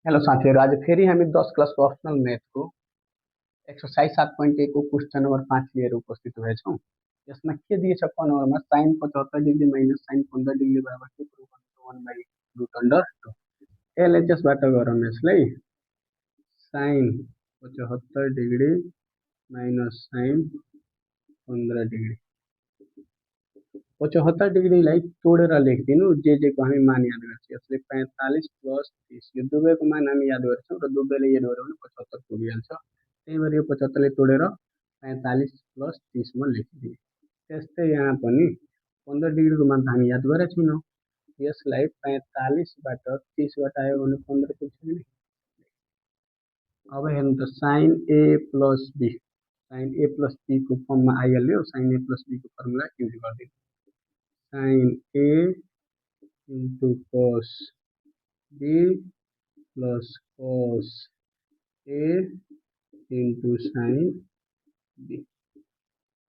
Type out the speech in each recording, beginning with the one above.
Hello साथीहरू, आज फेरि हामी 10 क्लासको अप्सनल म्याथको एक्सर्साइज 7.1 को क्वेसन नम्बर 5 लिएर उपस्थित भएछौँ। यसमा के दिएछ क नम्बरमा sine 75 degree minus sine 15 degree बराबर के प्रुभ गर्नु 1 बाई रुट अन्डर 2। एलएचएसबाट गरौँ यसलाई। Sine 75 degree minus sine 15 degree 75 डिग्रीलाई तोडेर लेखिदिनु। जे को हामी मान याद गर्छ। यसले 45 प्लस 30 यो दुवैको मान हामी याद गर्छौँ र दुवैले याद गऱ्यो भने 75 पुगिहाल्छ। त्यही भएर यो 75 ले तोडेर 45 प्लस 30 मा लेखिदिए। त्यस्तै यहाँ पनि 15 डिग्रीको मान त हामी याद गरेका छैनौँ। यसलाई 45 बाट 30 बाट आयो भने 15 पुग्छ नि। अब हेर्नु त sine A plus B, sine A plus B को फर्ममा आइहाल्यो। साइन ए प्लस बी को फर्मुला युज गरिदिनु। Sine A into cos b plus cos a into sin b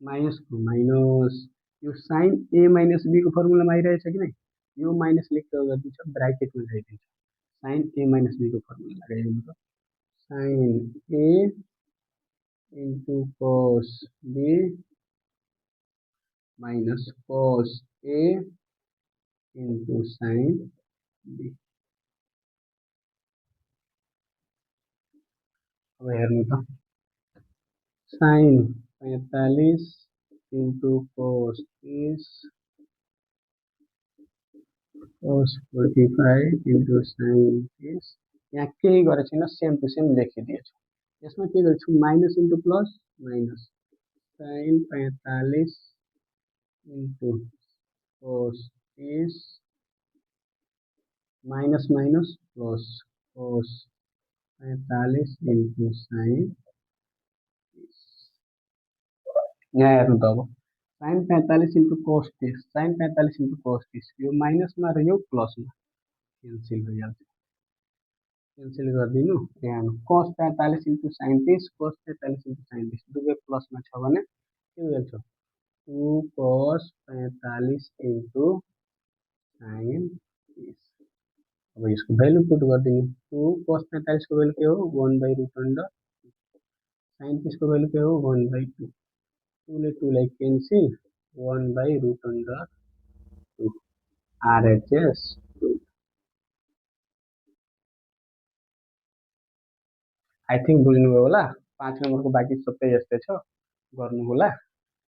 minus को माइनस यो साइन ए माइनस बी को फर्मुलामा आइरहेछ कि नै, यो माइनस लेख्दा गरिदिन्छ ब्राकेटमा ल्याइदिन्छ। साइन ए माइनस बी को फर्मुला लगाइदिनु त। Sine A into cos b minus cos a into sin b। अब हेर्नु त sine 45 into cos 30 cos 45 into sin 30। यहाँ केही गरेको छैन, सेम टु सेम लेखिदिएछ। यसमा के गर्छु minus into plus minus sine 45 into cos 30 minus minus plus cos 45 into sin 30। यहाँ हेर्नु त अब sine 45 into cos 30 sine 45 into cos 30 यो माइनसमा र यो प्लसमा क्यान्सल भइहाल्छ। क्यान्सल गरिदिनु। यहाँ cos 45 into sin 30 cos 45 into sin 30 दुवै प्लसमा छ भने के भइहाल्छ 2 cos 45 into sin 30। अब यसको भ्यालु पुट गरिदिनु। 2 cos 45 को भ्यालु के हो 1 बाई रुट अन्डर, sin 30 को भ्यालु के हो 1 बाई 2। 2 ले 2 लाई cancel 1 by root under 2 RHS 2। I think बुझ्नुभयो होला। 5 नम्बरको बाँकी सबै यस्तै छ, गर्नु होला।